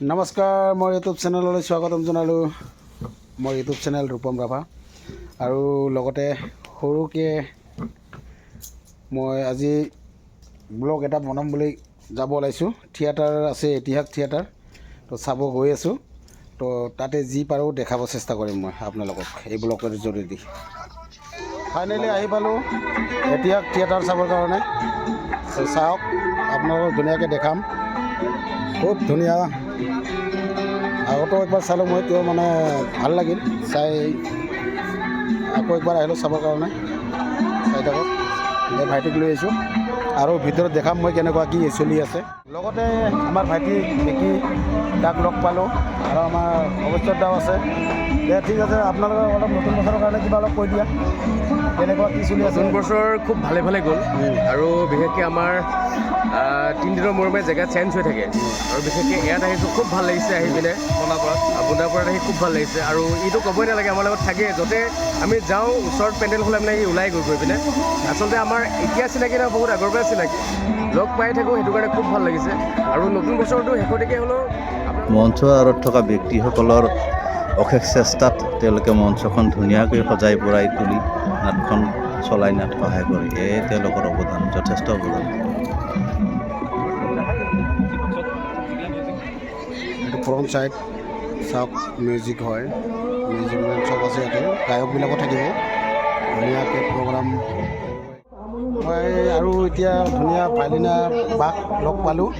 নমস্কাৰ, মই ইউটিউব চেনেললৈ স্বাগতম জনালোঁ। মই ইউটিউব চেনেল ৰূপম ৰাভা আৰু লগতে সৰুকৈ মই আজি ব্লগ এটা বনাম বুলি যাব ওলাইছোঁ। থিয়েটাৰ আছে, ইতিহাস থিয়েটাৰ, তো চাব গৈ আছোঁ। তো তাতে যি পাৰোঁ দেখাব চেষ্টা কৰিম মই আপোনালোকক এই ব্লগৰ জৰিয়তে। ফাইনেলি আহি পালোঁ ইতিহাস থিয়েটাৰ চাবৰ কাৰণে। তো চাওক, আপোনালোকক ধুনীয়াকৈ দেখাম। খুব ধুনীয়া। আগতো একবাৰ চালোঁ মই, তেওঁ মানে ভাল লাগিল চাই, আকৌ একবাৰ আহিলোঁ চাবৰ কাৰণে। চাই থাকক, এই ভাইটিক লৈ আহিছোঁ আৰু ভিতৰত দেখাম মই কেনেকুৱা কি চলি আছে। লগতে আমাৰ ভাইটি বিকি, তাক লগ পালোঁ আৰু আমাৰ অৱস্থৰ দাও আছে। দে ঠিক আছে, আপোনালোকে অলপ নতুন বছৰৰ কাৰণে কিবা অলপ কৈ দিয়া, কেনেকুৱা কি চলি আছে। নতুন বছৰ খুব ভালে ভালে গ'ল আৰু বিশেষকৈ আমাৰ 3 দিনৰ মূৰে জেগা চেঞ্জ হৈ থাকে আৰু বিশেষকৈ ইয়াত আহিছোঁ, খুব ভাল লাগিছে আহি পিনে। বন্দাপাৰাত আহি খুব ভাল লাগিছে আৰু এইটো ক'বই নালাগে, আমাৰ লগত থাকে য'তে আমি যাওঁ, ওচৰত পেণ্ডেল হ'লে মানে ওলাই গৈ পিনে। আচলতে আমাৰ এতিয়া চিনাকি নহয়, বহুত আগৰ পৰাই চিনাকি, লগ পাই থাকোঁ, সেইটো কাৰণে খুব ভাল লাগিছে। আৰু নতুন বছৰটো শেষলৈকে হ'লেও মঞ্চৰ আঁৰত থকা ব্যক্তিসকলৰ অশেষ চেষ্টাত তেওঁলোকে মঞ্চখন ধুনীয়াকৈ সজাই পৰাই তুলি নাটখন চলাই নিয়াত সহায় কৰে। এয়ে তেওঁলোকৰ অৱদান, যথেষ্ট অৱদান। এইটো ফ্ৰণ্ট ছাইড চাওক, মিউজিক হয়, মিউজিক চব আছে ইয়াতে, গায়কবিলাকো থাকিব, ধুনীয়াকৈ প্ৰগ্ৰাম। মই আৰু এতিয়া ধুনীয়া ভাইলিনা বাক লগ পালোঁ।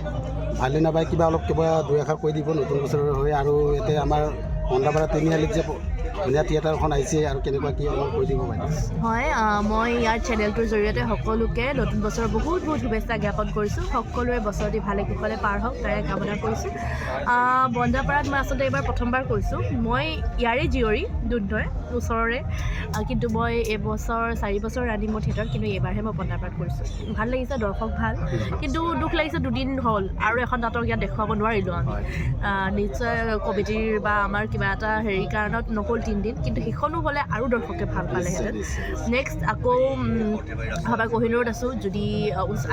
ভাইলিনা বাই কিবা অলপ দুই এষাৰ কৈ দিব নতুন বছৰৰ হৈ। আৰু ইয়াতে আমাৰ বন্দাপাৰা তিনিআলিত যে ধুনীয়া থিয়েটাৰখন আহিছে আৰু কেনেকুৱা কি অলপ কৈ দিব বাইদেউ। হয়, মই ইয়াৰ চেনেলটোৰ জৰিয়তে সকলোকে নতুন বছৰৰ বহুত বহুত শুভেচ্ছা জ্ঞাপন কৰিছোঁ। সকলোৰে বছৰটি ভালে কুশলে পাৰ হওক তাৰে কামনা কৰিছোঁ। বন্দাপাৰাত মই আচলতে এইবাৰ প্ৰথমবাৰ কৈছোঁ। মই ইয়াৰে জীয়ৰী, দুধনৈৰ ওচৰৰে, কিন্তু মই এইবছৰ 4 বছৰ ৰান্ধি মোৰ থিয়েটাৰত, কিন্তু এইবাৰহে মই বন্দাপাৰাত কৰিছোঁ। ভাল লাগিছে, দৰ্শক ভাল, কিন্তু দুখ লাগিছে 2 দিন হ'ল আৰু এখন নাটক ইয়াত দেখুৱাব নোৱাৰিলোঁ আমি। নিশ্চয় কমিটিৰ বা আমাৰ কিবা এটা হেৰি কাৰণত নহ'ল 3 দিন, কিন্তু সেইখনো হ'লে আৰু দৰ্শকে ভাল পালেহেঁতেন। নেক্সট আকৌ সবাই কহিনুৰত আছোঁ, যদি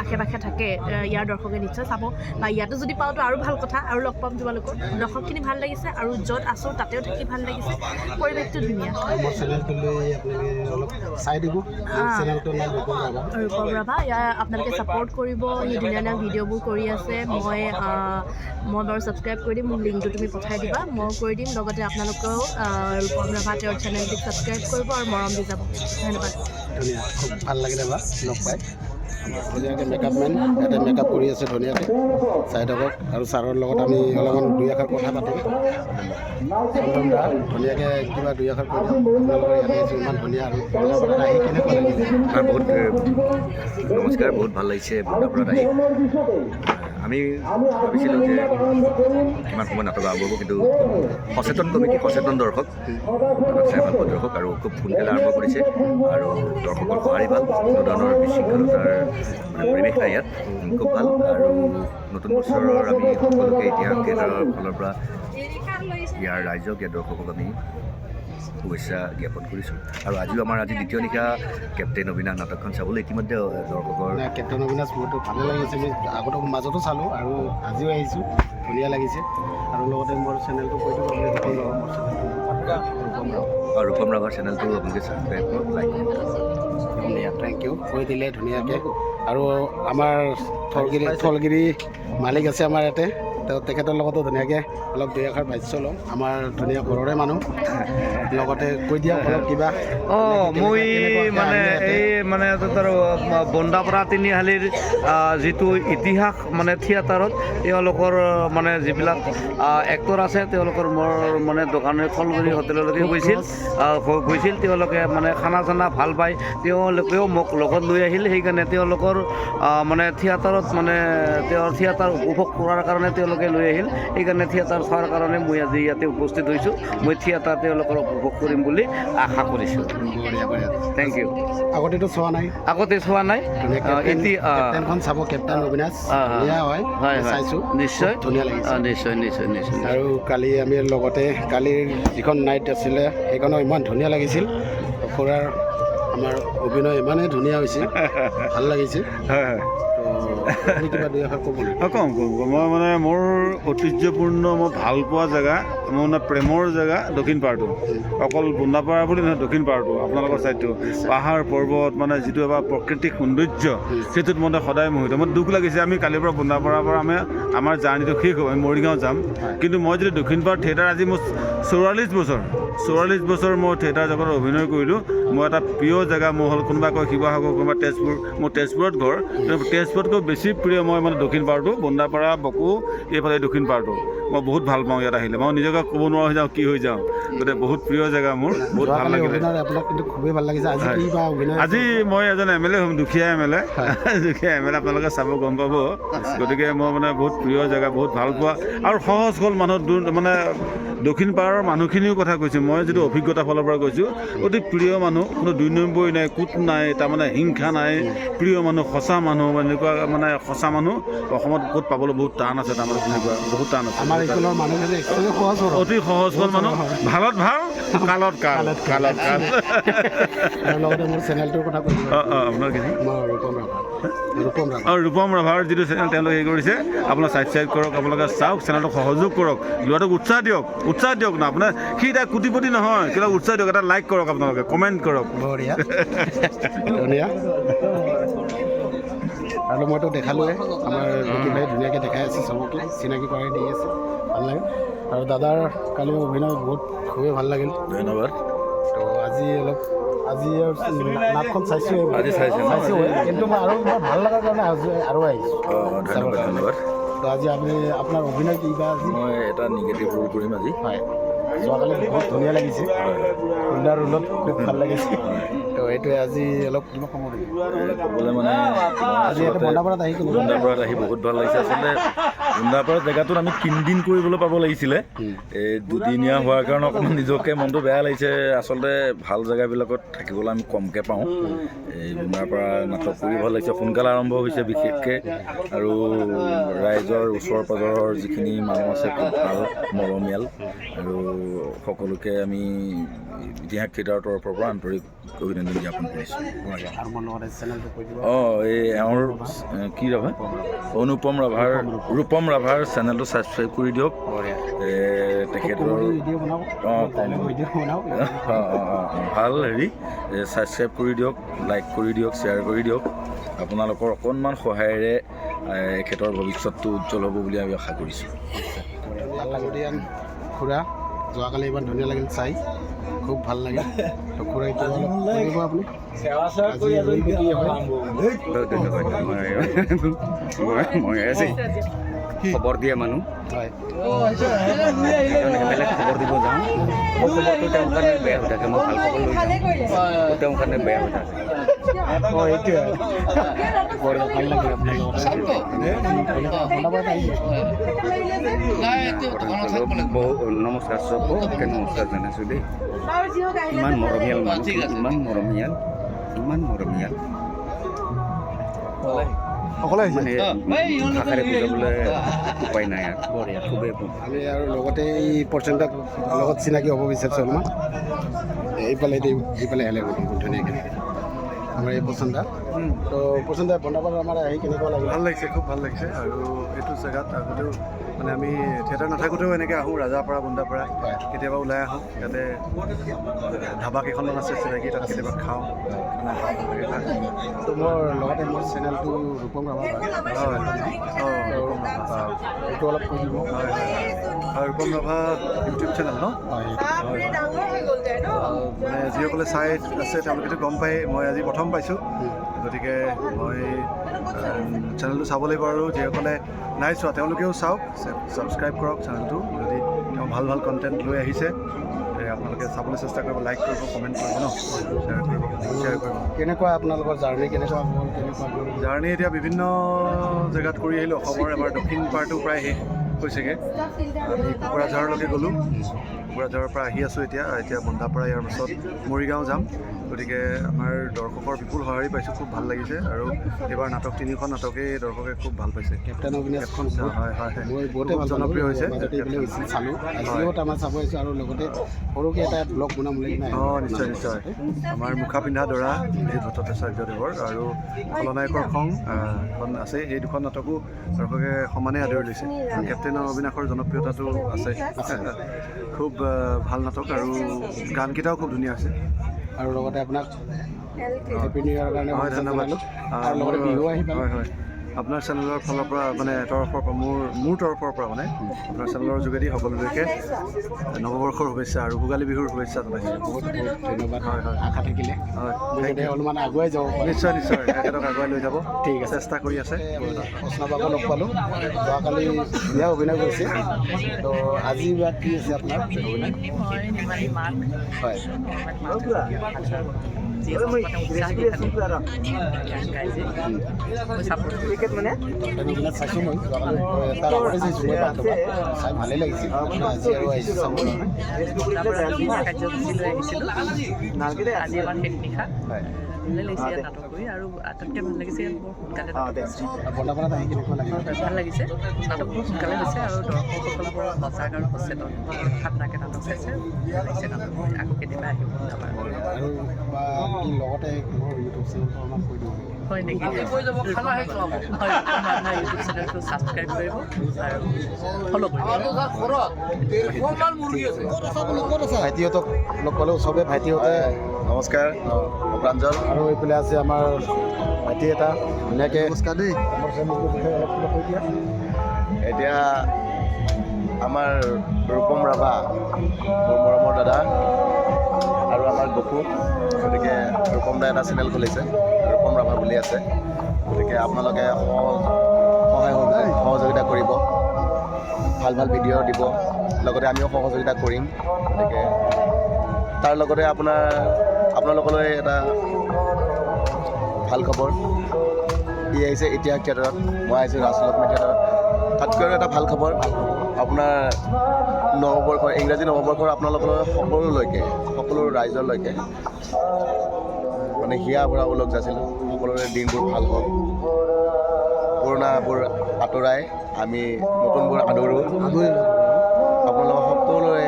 আশে পাশে থাকে ইয়াৰ দৰ্শকে নিশ্চয় চাব, বা ইয়াতো যদি পাওঁতো আৰু ভাল কথা, আৰু লগ পাম তোমালোকক। দৰ্শকখিনি ভাল লাগিছে আৰু য'ত আছোঁ তাতেও থাকি ভাল লাগিছে, পৰিৱেশটো ধুনীয়া। মোৰ চেনেলটো লৈ আপোনালোকে অলপ চাই দিব। চেনেলটোৰ নাম ৰূপম ৰাভা। ইয়াৰ আপোনালোকে ছাপোৰ্ট কৰিব, সি ধুনীয়া ধুনীয়া ভিডিঅ'বোৰ কৰি আছে। মই বাৰু ছাবস্ক্ৰাইব কৰি দিম, মোক লিংকটো তুমি পঠাই দিবা, মই কৰি দিম। লগতে আপোনালোকেও ৰূপম ৰাভা তেওঁৰ চেনেলটোক ছাবস্ক্ৰাইব কৰিব আৰু মৰম দি যাব। ধন্যবাদ। ধুনীয়া, খুব ভাল লাগিলে বা লগ পাই। ধুনীয়াকৈ মেকআপমেন ইয়াতে মেকআপ কৰি আছে ধুনীয়াকৈ, চাই থাকক। আৰু ছাৰৰ লগত আমি অলপমান 2 এষাৰ কথা পাতিম। চন্দন দা ধুনীয়াকৈ কিবা 2 এষাৰ কৈ দিয়ক। আপোনালোকৰ ইয়াতে আছোঁ, ইমান ধুনীয়া। আৰু বন্দাপাৰাত আহি কেনেকুৱা লাগিলে? বহুত নমস্কাৰ, বহুত ভাল লাগিছে বন্দাপাৰাত আহি। আমি ভাবিছিলোঁ যে কিমান সময় নাটক আৰম্ভ হ'ব, কিন্তু সচেতন কমিটি, সচেতন দৰ্শক, নাটক চাই ভাল পোৱা দৰ্শক, আৰু খুব সোনকালে আৰম্ভ কৰিছে আৰু দৰ্শকৰ সঁহাৰি ভাল, কোনো ধৰণৰ বিশৃংখলতাৰ পৰিৱেশ নাই ইয়াত, খুব ভাল। আৰু নতুন বছৰৰ আমি সকলোকে ইতিহাস থিয়েটাৰৰ ফালৰ পৰা ইয়াৰ ৰাইজক, ইয়াৰ দৰ্শকক আমি শুভেচ্ছা জ্ঞাপন কৰিছোঁ। আৰু আজিও আমাৰ দ্বিতীয় নিশা কেপ্টেইন অবিনাশ নাটকখন চাবলৈ ইতিমধ্যে দৰ্শকৰ কেপ্টেইন অবিনাশ মোৰতো ভালে লাগিছে। মই আগতো মাজতো চালোঁ আৰু আজিও আহিছোঁ, ধুনীয়া লাগিছে। আৰু লগতে মোৰ চেনেলটো কৈ দিব, ৰূপম ৰাভাৰ চেনেলটো আপোনালোকে ছাবস্ক্ৰাইব কৰক, লাইক কৰক। থেংক ইউ, কৈ দিলে ধুনীয়াকৈ। আৰু আমাৰ থলগিৰি মালিক আছে আমাৰ ইয়াতে, তেখেতৰ লগতো ধুনীয়াকৈ অলপ 2 এষাৰ বাচ্য ল'ম। আমাৰ ধুনীয়া ঘৰৰে মানুহ, লগতে কৈ দিয়া অলপ কিবা। মই মানে এই মানে বন্দাপাৰা তিনিআলিৰ যিটো ইতিহাস মানে থিয়েটাৰত তেওঁলোকৰ মানে যিবিলাক এক্টৰ আছে, তেওঁলোকৰ মোৰ মানে দোকানে থলগুৰি হোটেললৈকে গৈছিল। তেওঁলোকে মানে খানা চানা ভাল পায়, তেওঁলোকেও মোক লগত লৈ আহিল। সেইকাৰণে তেওঁলোকৰ মানে থিয়েটাৰত মানে তেওঁৰ থিয়েটাৰ উপভোগ কৰাৰ কাৰণে তেওঁলোকে লৈ আহিল। সেইকাৰণে থিয়েটাৰ চোৱাৰ কাৰণে মই আজি ইয়াতে উপস্থিত হৈছোঁ। মই থিয়েটাৰ তেওঁলোকৰ উপভোগ কৰিম বুলি আশা কৰিছোঁ। Thank you. আগতেতো চোৱা নাই? আগতে চোৱা নাই। কেপ্টেইনখন চাব, কেপ্টেইন অবিনাশ ধুনীয়া হয়, চাইছোঁ, নিশ্চয় ধুনীয়া লাগিছে। নিশ্চয় নিশ্চয় নিশ্চয়। আৰু কালি আমি লগতে কালিৰ যিখন নাইট আছিলে সেইখনো ইমান ধুনীয়া লাগিছিল। খুৰাৰ আমাৰ অভিনয় ইমানেই ধুনীয়া হৈছে, ভাল লাগিছে। তো আপুনি কিবা দুই এষাৰ ক'ব নেকি? কম মই মানে মোৰ ঐতিহ্যপূৰ্ণ মই ভাল পোৱা জেগা মোৰ মানে প্ৰেমৰ জেগা দক্ষিণ পাৰটো অকল বুন্দাপাৰা বুলি নহয় দক্ষিণ পাৰটো আপোনালোকৰ ছাইডটো পাহাৰ পৰ্বত মানে যিটো এবাৰ প্ৰাকৃতিক সৌন্দৰ্য সেইটোত মানে সদায় মোহিত মোৰ দুখ লাগিছে আমি কালিৰ পৰা বুন্দাপাৰাৰ পৰা আমাৰ জাৰ্ণিটো শেষ হ'ব আমি মৰিগাঁও যাম কিন্তু মই যদি দক্ষিণ পাৰ থিয়েটাৰ আজি মোৰ 44 বছৰ মই থিয়েটাৰ জগতত অভিনয় কৰিলোঁ মই এটা প্ৰিয় জেগা মোৰ হ'ল কোনোবা কয় শিৱসাগৰ কোনোবা তেজপুৰ মোৰ তেজপুৰত ঘৰ তেজপুৰতকৈ বেছি প্ৰিয় মই মানে দক্ষিণ পাৰটো বুন্দাপাৰা বকো এইফালে দক্ষিণ পাৰটো মই বহুত ভাল পাওঁ ইয়াত আহিলে মই নিজকে ক'ব নোৱাৰা হৈ যাওঁ কি হৈ যাওঁ গতিকে বহুত প্ৰিয় জেগা মোৰ বহুত ভাল লাগিলে আপোনাক কিন্তু খুবেই ভাল লাগিছে আজি মই এজন MLA হ'ম দুখীয়া MLA আপোনালোকে চাব গম পাব গতিকে মই মানে বহুত প্ৰিয় জেগা বহুত ভাল পোৱা আৰু সহজ সৰল মানুহ মানে দক্ষিণ পাৰৰ মানুহখিনিও কথা কৈছোঁ মই যিটো অভিজ্ঞতাৰ ফালৰ পৰা কৈছোঁ অতি প্ৰিয় মানুহ কোনো 2 নম্বৰী নাই কোট নাই তাৰমানে হিংসা নাই প্ৰিয় মানুহ সঁচা মানুহ এনেকুৱা মানে সঁচা মানুহ অসমত ক'ত পাবলৈ বহুত টান আছে তাৰমানে তেনেকুৱা বহুত টান আছে আমাৰ এইফালৰ মানুহখিনি অতি সহজ সৰল মানুহ ভালত ভাল কালত কাল লগতে মোৰ চেনেলটোৰ কথা কৈছোঁ আপোনাৰ কি মই ৰূপম ৰাভাৰ যিটো চেনেল তেওঁলোকে হেৰি কৰিছে আপোনাৰ ছাবস্ক্ৰাইব কৰক আপোনালোকে চাওক চেনেলটোক সহযোগ কৰক ল'ৰাটোক উৎসাহ দিয়ক না আপোনাৰ সি এতিয়া কোটিপতি নহয় কিবা উৎসাহ দিয়ক এটা লাইক কৰক আপোনালোকে কমেণ্ট কৰক বঢ়িয়া ধুনীয়া আৰু মইতো দেখালোৱে আমাৰ জ্যোতি ভাই ধুনীয়াকৈ দেখাই আছে চবকে চিনাকি কৰাই দি আছে ভাল লাগে আৰু দাদাৰ কালি অভিনয় খুবেই ভাল লাগিল ধন্যবাদ তো আজি নাটখন চাইছোঁ কিন্তু মই ভাল লগাৰ কাৰণে আৰু আহিছোঁ ধন্যবাদ তো আজি আপুনি আপোনাৰ অভিনয় কিবা আজি মই এটা নিগেটিভ ৰোল কৰিম আজি হয় যোৱাকালি বহুত ধুনীয়া লাগিছে কুণ্ডা ৰোলত খুব ভাল লাগিছে তো এইটোৱে আজি অলপ কিবা সময় ক'বলৈ মানে আজি এটা বন্দাপাৰাত আহি বুন্দাপাৰাত আহি বহুত ভাল লাগিছে আচলতে বুন্দাপাৰা জেগাটোত আমি 3 দিন কৰিবলৈ পাব লাগিছিলে এই 2 দিনীয়া হোৱাৰ কাৰণে অকণমান নিজকে মনটো বেয়া লাগিছে আচলতে ভাল জেগাবিলাকত থাকিবলৈ আমি কমকৈ পাওঁ এই বুন্দাপাৰা নাটক কৰি ভাল লাগিছে সোনকালে আৰম্ভ হৈছে বিশেষকৈ আৰু ৰাইজৰ ওচৰ পাজৰৰ যিখিনি মানুহ আছে খুব ভাল মৰমীয়াল আৰু সকলোকে আমি ইতিহাস থিয়েটাৰৰ তৰফৰ পৰা আন্তৰিক অভিনন্দন জ্ঞাপন কৰিছোঁ এই এওঁৰ কি ৰাভা ৰূপম ৰাভাৰ চেনেলটো ছাবস্ক্ৰাইব কৰি দিয়ক তেখেতৰ ভাল হেৰি ছাবস্ক্ৰাইব কৰি দিয়ক লাইক কৰি দিয়ক শ্বেয়াৰ কৰি দিয়ক আপোনালোকৰ অকণমান সহায়েৰে এখেতৰ ভৱিষ্যতটো উজ্জ্বল হ'ব বুলি আমি আশা কৰিছোঁ খুৰা যোৱাকালি ইমান ধুনীয়া লাগিল চাই খুব ভাল লাগিল তো খুৰা এইটো অলপ কৰিব আপুনি মই আজি খবৰ দিয়া মানুহ হয় বেলেগ খবৰ দিব যাওঁ খবৰটো তেওঁৰ কাৰণে বেয়া হৈ থাকে মই ভাল খবৰ লৈ যাওঁ তেওঁৰ কাৰণে বেয়া হৈ থাকে এইটোৱে ভাল লাগিল নমস্কাৰ চবকে নমস্কাৰ জনাইছোঁ দেই ইমান মৰমীয়াল মানুহ ইমান মৰমীয়াল সকলোৱে মানে ভাষাৰে বুজাবলৈ উপায় নাই আৰু খুবেই আমি আৰু লগতে এই পৰ্চেণ্টক লগত চিনাকি হ'ব বিচাৰিছোঁ অলপমান এইফালে হেলে ধুনীয়াকৈ আমাৰ এই পচন্দা তো পচন্দা বন্দাপাৰা আমাৰ আহি কেনেকুৱা লাগে ভাল লাগিছে খুব ভাল লাগিছে আৰু এইটো জেগাত আগতেও মানে আমি থিয়েটাৰ নাথাকোঁতেও এনেকৈ আহোঁ ৰাজাপাৰা বুন্দাপাৰা কেতিয়াবা ওলাই আহোঁ ইয়াতে ধাবা কেইখনমান আছে চিনাকি তাত কেতিয়াবা খাওঁ তো মোৰ লগতে মোৰ চেনেলটো ৰূপম ৰাভা হয় এইটো অলপ কৈ দিব হয় ৰূপম ৰাভা ইউটিউব চেনেল ন মানে যিসকলে চাই আছে তেওঁলোকেতো গম পায় মই আজি প্ৰথম পাইছোঁ গতিকে মই চেনেলটো চাব লাগিব আৰু যিসকলে নাই চোৱা তেওঁলোকেও চাওক ছাবস্ক্ৰাইব কৰক চেনেলটো যদি তেওঁ ভাল ভাল কণ্টেণ্ট লৈ আহিছে আপোনালোকে চাবলৈ চেষ্টা কৰিব লাইক কৰিব কমেণ্ট কৰিব ন শ্বেয়াৰ কৰিব কেনেকুৱা আপোনালোকৰ জাৰ্ণি কেনেকুৱা হ'ল জাৰ্ণি এতিয়া বিভিন্ন জেগাত কৰি আহিলোঁ অসমৰ এবাৰ দক্ষিণ পাৰটো প্ৰায় শেষ হৈছেগৈ আমি কোকৰাঝাৰলৈকে গ'লোঁ কোকৰাঝাৰৰ পৰা আহি আছোঁ এতিয়া বন্ধাপাৰা ইয়াৰ পাছত মৰিগাঁও যাম গতিকে আমাৰ দৰ্শকৰ বিপুল সঁহাৰি পাইছোঁ খুব ভাল লাগিছে আৰু এইবাৰ নাটক 3খন নাটকেই দৰ্শকে খুব ভাল পাইছে কেপ্টেইন অবিনাশখন হয় মই বহুতে ভাল জনপ্ৰিয় হৈছে চালোঁ আজিও আমাৰ চাব আহিছোঁ আৰু লগতে সৰুকৈ এটা ব্লগ বনাম বুলি নাই নিশ্চয় আমাৰ মুখা পিন্ধা দৰা বিজিত ভট্টাচাৰ্যদেৱৰ আৰু খলনায়কৰ খং এখন আছে সেই 2খন নাটকো দৰ্শকে সমানে আদৰি লৈছে কেপ্টেইন অবিনাশৰ জনপ্ৰিয়তাটো আছে খুব ভাল নাটক আৰু গানকেইটাও খুব ধুনীয়া হৈছে আৰু লগতে আপোনাক হেপী নিউ ইয়েৰৰ কাৰণে হয় ধন্যবাদ আৰু লগতে বিহু আহিব হয় আপোনাৰ চেনেলৰ ফালৰ পৰা মানে তৰফৰ পৰা মোৰ তৰফৰ পৰা মানে আপোনাৰ চেনেলৰ যোগেদি সকলোলৈকে নৱবৰ্ষৰ শুভেচ্ছা আৰু ভোগালী বিহুৰ শুভেচ্ছা জনাইছোঁ বহুত ধন্যবাদ হয় আশা থাকিলে হয় অলপমান আগুৱাই যাব নিশ্চয় একেলগ আগুৱাই লৈ যাব ঠিক আছে চেষ্টা কৰি আছে প্ৰশ্নবাকো লগ পালোঁ যোৱাকালি ধুনীয়া অভিনয় কৰিছে তো আজি বা কি আছে আপোনাৰ অভিনয় হয় চাইছোঁ মই তাৰ আগতে চাইছোঁ মই চাই ভালেই লাগিছিল আজি আৰু আহিছোঁ চাবলৈ আজি আমাৰ শেষ নিশা হয় ভালে লাগিছে ইয়াত নাটক কৰি আৰু আটাইতকৈ ভাল লাগিছে ইয়াত বৰ সোনকালে বন্ধাপাৰাত আহি কেনেকুৱা লাগিল ভাল লাগিছে নাটক বৰ সোনকালে হৈছে আৰু দৰ্শকসকল বৰ সজাগ আৰু সচেতন ঠাণ্ডাকৈ নাটক চাইছে ভাল লাগিছে নাটক কৰি আকৌ কেতিয়াবা আহিব আৰু বা কি লগতে মোৰ ইউটিউব চেনেলটো আমাক কৈ দিব হয় নেকি হয় মানুহে ইউটিউব চেনেলটো ছাবস্ক্ৰাইব কৰিব আৰু ফ'ল' কৰিব ভাইটিহঁতক লগ পালোঁ চবেই ভাইটিহঁতে নমস্কাৰ প্ৰাঞ্জল আৰু এইফালে আছে আমাৰ ভাইটি এটা ধুনীয়াকৈ নমস্কাৰ দেই এতিয়া আমাৰ ৰূপম ৰাভা মোৰ মৰমৰ দাদা আৰু আমাৰ গপু গতিকে ৰূপম দাই এটা চেনেল খুলিছে ৰূপম ৰাভা বুলি আছে গতিকে আপোনালোকে সহযোগিতা কৰিব ভাল ভিডিঅ' দিব লগতে আমিও সহযোগিতা কৰিম গতিকে তাৰ লগতে আপোনালোকলৈ এটা ভাল খবৰ ই আহিছে এতিয়া থিয়েটাৰত মই আহিছোঁ ৰাজলক্ষ্মী থিয়েটাৰত তাতকৈ এটা ভাল খবৰ আপোনাৰ নৱবৰ্ষৰ ইংৰাজী নৱবৰ্ষৰ আপোনালোকৰ সকলো ৰাইজলৈকে মানে হিয়া ভৰা ওলগ যাছিলোঁ সকলোৰে দিনবোৰ ভাল হওক পুৰণাবোৰ আঁতৰাই আমি নতুনবোৰ আদৰোঁ আপোনালোকক সকলোৰে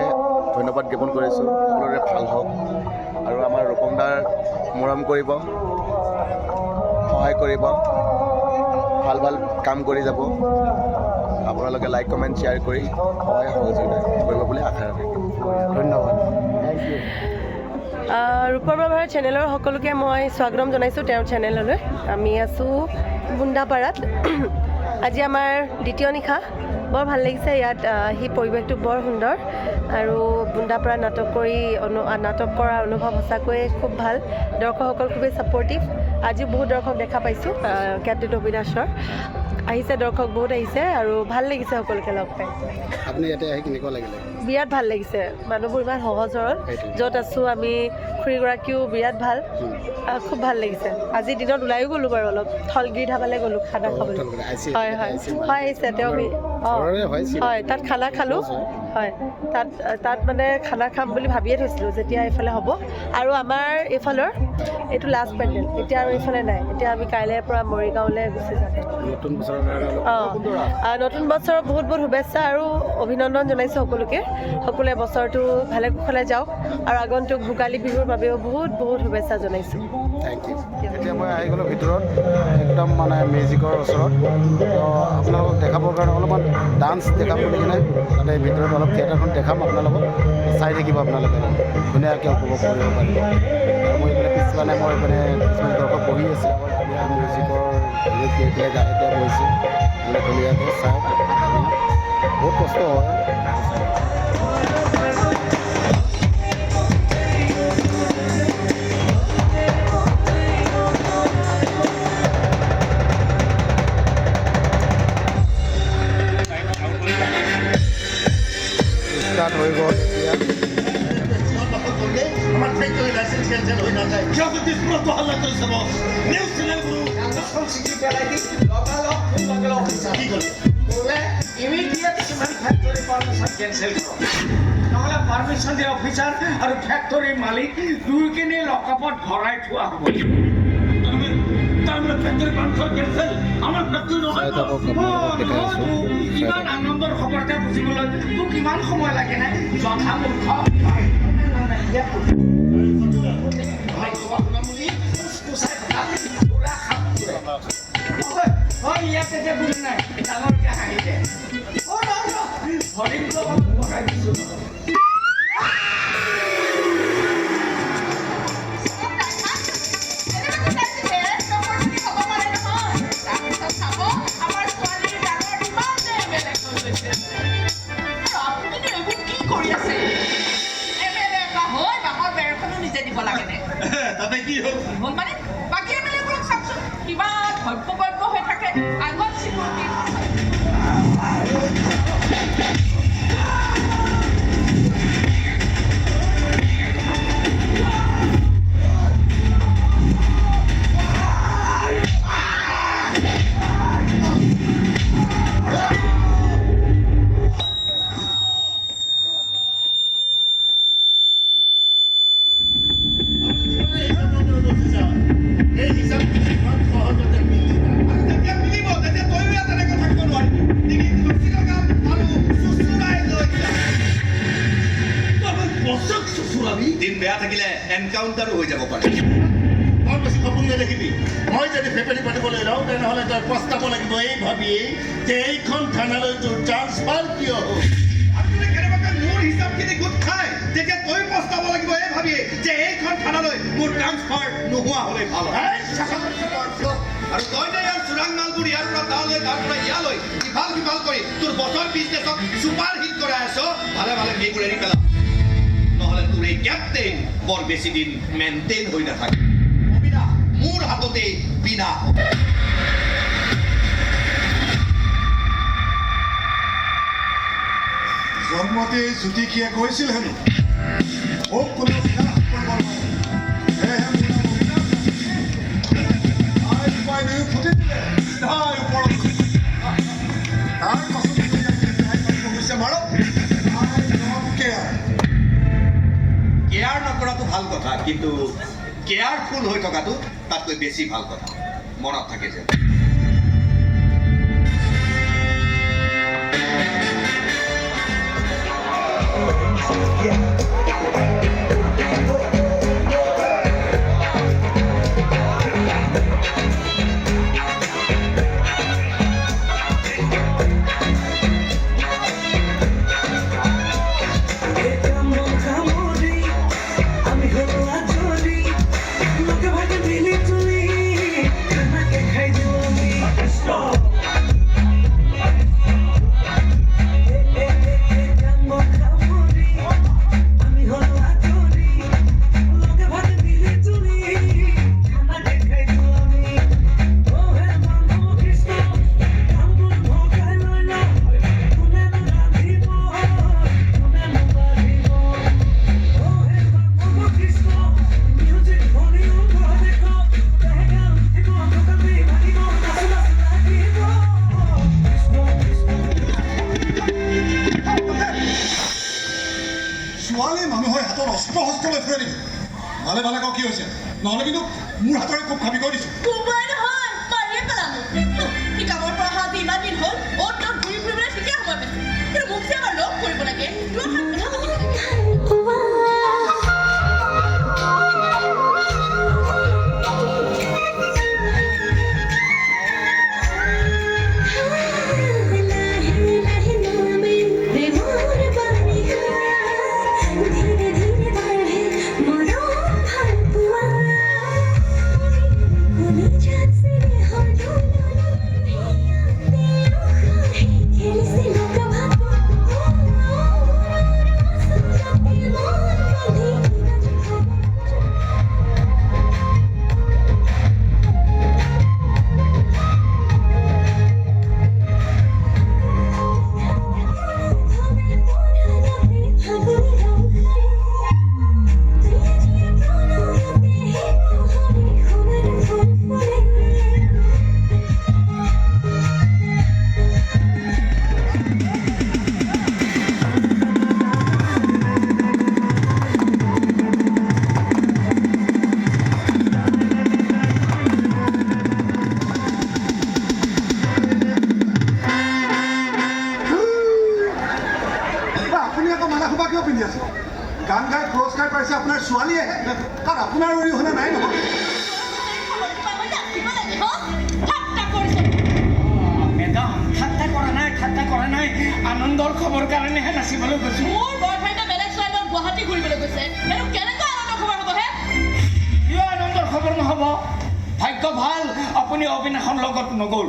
ধন্যবাদ জ্ঞাপন কৰিছোঁ সকলোৰে ভাল হওক আৰু আমাৰ ৰূপমদাৰ মৰম কৰিব সহায় কৰিব ভাল কাম কৰি যাব আপোনালোকে লাইক কমেণ্ট শ্বেয়াৰ কৰি সহায় সহযোগিতা কৰিব বুলি আশা ৰাখিছোঁ ধন্যবাদ ৰূপম ৰাভাৰ চেনেলৰ সকলোকে মই স্বাগতম জনাইছোঁ তেওঁৰ চেনেললৈ আমি আছোঁ বুন্দাপাৰাত আজি আমাৰ দ্বিতীয় নিশা বৰ ভাল লাগিছে ইয়াত আহি পৰিৱেশটো বৰ সুন্দৰ আৰু বুন্দাপাৰা নাটক কৰা অনুভৱ সঁচাকৈয়ে খুব ভাল দৰ্শকসকল খুবেই ছাপৰ্টিভ আজিও বহুত দৰ্শক দেখা পাইছোঁ কেপ্টেইন অবিনাশৰ আহিছে দৰ্শক বহুত আহিছে আৰু ভাল লাগিছে সকলোকে লগ পাই আপুনি ইয়াতে আহি কেনেকুৱা লাগিলে বিৰাট ভাল লাগিছে মানুহবোৰ ইমান সহজ সৰল য'ত আছোঁ আমি খুৰীগৰাকীও বিৰাট ভাল খুব ভাল লাগিছে আজিৰ দিনত ওলাইও গ'লোঁ বাৰু অলপ থলগিৰি ধাবালৈ গ'লোঁ খানা খাবলৈ হয় আহিছে তেওঁ হয় তাত খানা খালোঁ হয় তাত মানে খানা খাম বুলি ভাবিয়ে থৈছিলোঁ যেতিয়া এইফালে হ'ব আৰু আমাৰ এইফালৰ এইটো লাষ্ট পেণ্ডেল এতিয়া আৰু এইফালে নাই এতিয়া আমি কাইলৈৰ পৰা মৰিগাঁৱলৈ গুচি যাম নতুন বছৰৰ বহুত শুভেচ্ছা আৰু অভিনন্দন জনাইছোঁ সকলোৱে বছৰটো ভালে কুশলে যাওক আৰু আগন্তুক ভোগালী বিহুৰ বাবেও বহুত শুভেচ্ছা জনাইছোঁ থেংক ইউ এতিয়া মই আহি গ'লোঁ ভিতৰত একদম মানে মিউজিকৰ ওচৰত তো আপোনালোকক দেখাবৰ কাৰণে অলপমান ডান্স দেখাম বুলি কিনে তাতে ভিতৰত অলপ থিয়েটাৰখন দেখাম আপোনালোকক চাই থাকিব আপোনালোকে ধুনীয়াকৈ উপভোগ কৰিব পাৰিব আৰু মই এইফালে পিছফালে মই এইফালে কিছুমান দৰ্শক বহি আছে মিউজিকৰ এইবিলাক এতিয়া বহিছে ধুনীয়াকৈ চাই বহুত কষ্ট হয় ষ্টাৰ্ট হৈ গ'ল এতিয়া ইমিডিয়েট সিমান ফ্যাক্টৰি পাৰমিশন ক্যান্সেল কৰো নহলে পাৰমিশন দিয়া অফিসাৰ আৰু ফ্যাক্টৰি মালিক দুইখিনি লকআপত ভৰাই থোৱা হ'ব তাৰমানে ফ্যাক্টৰি পাৰমিশন ক্যান্সেল আমাৰ ফ্যাক্টৰি নহয় কিমান আনন্দৰ খবৰ এটা বুজিবলৈ তোক কিমান সময় লাগে না যথা মূৰ্খ ইয়াতে যে বুজি নাই ডাঙৰকে হাঁহি দে ভৰিমটো বঢ়াই দিছোঁ দিন বেয়া থাকিলে এনকাউণ্টাৰো হৈ যাব পাৰে বৰ বেছি সপোন নেদেখিবি মই যদি ফেপেলি পাতিবলৈ লওঁ তেনেহ'লে তই পস্তাব লাগিব এই ভাবিয়েই যে এইখন থানালৈ তোৰ ট্ৰান্সফাৰ কিয় হ'ল আপুনি কেনেবাকৈ মোৰ হিচাপখিনি গোট খাই তেতিয়া তই পস্তাব লাগিব এই ভাবিয়ে যে এইখন থানালৈ মোৰ ট্ৰান্সফাৰ নোহোৱা হ'লে ভাল হয় আৰু তই যে ইয়াৰ চোৰাং মালবোৰ ইয়াৰ পৰা তালৈ তাৰ পৰা ইয়ালৈ ইফাল সিফাল কৰি তোৰ বছৰ বিজনেছক ছুপাৰ হিট কৰাই আছ ভালে ভালে মেকুৰ এৰি পেলা নহ'লে তোৰ এই কেপ্টেইন বৰ বেছি দিন মেইনটেইন হৈ নাথাকে অবিনাশ মোৰ হাততে বিনা হ'ব জন্মতে জ্যোতিষীয়ে কৈছিল হেনো মোক কোনো বিনাশ কৰিব নোৱাৰে সেয়েহে মোৰ নাম অবিনাশ পাই দুয়ো ফুটি দিলে তাৰ ওপৰত তাৰ পাছত মাৰক কেয়াৰ নকৰাটো ভাল কথা কিন্তু কেয়াৰফুল হৈ থকাটো তাতকৈ বেছি ভাল কথা মনত থাকে যে ভালে ভালে কওঁ কি হৈছে নহ'লে কিন্তু মোৰ হাতৰে খুব খাবি কৰি দিছোঁ কামৰ পৰা অহা ইমান দিন হ'ল অ'ত ত'ত ঘূৰি ফুৰিবলৈ ঠিকে সময় পাইছে কিন্তু মোক যে আমাৰ লগ কৰিব লাগে মালা সোপা কিয় পিন্ধি আছে? গান গাই পুৰস্কাৰ পাইছে আপোনাৰ ছোৱালীয়েহে, কাৰণ আপোনাৰ অৰিহণা নাই নহয়। মেডাম ঠাট্টা কৰা নাই আনন্দৰ খবৰ কাৰণেহে নাচিবলৈ গৈছোঁ। মোৰ বয়ফ্ৰেণ্ডে বেলেগ ছোৱালীৰ গুৱাহাটী ঘূৰিবলৈ গৈছে, এইটো কেনেকুৱা আনন্দৰ খবৰ হ'ব হে? কিয় আনন্দৰ খবৰ নহ'ব? ভাগ্য ভাল আপুনি অবিনাশৰ লগত নগ'ল,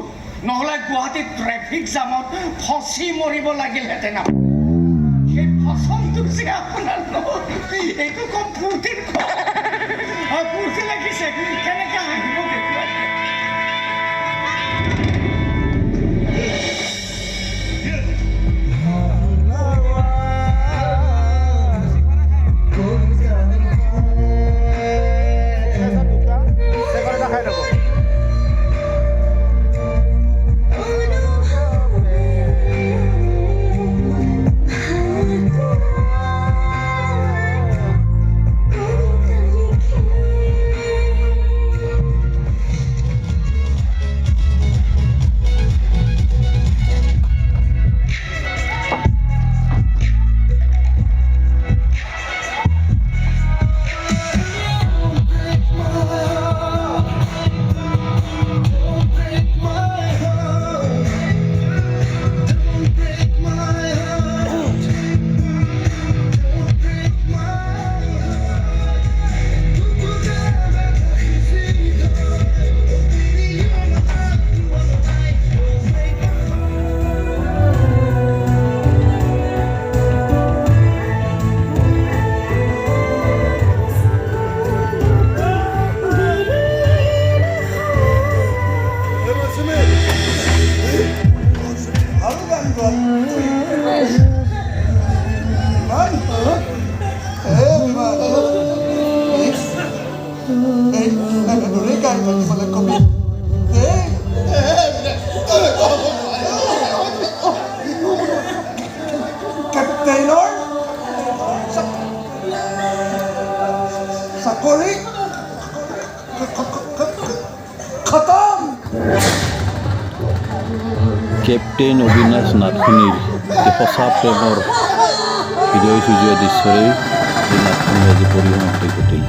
নহ'লে গুৱাহাটীত ট্ৰেফিক জামত ফচি মৰিব লাগিলহেঁতেন। সেই ফচনটো যে আপোনাৰ নহ'ল, এইটো কম ফূৰ্তিৰ ফূৰ্তি লাগিছে, কেনেকৈ আহিব দেখুৱাই। চাকৰি খতম। কেপ্টেইন অবিনাশ নাথখনিৰ এই সঁচা প্ৰেমৰ হৃদয় চুজোৱা দৃশ্যৰে এই নাটখনি আজি পৰিসমাপ্তি ঘটিল।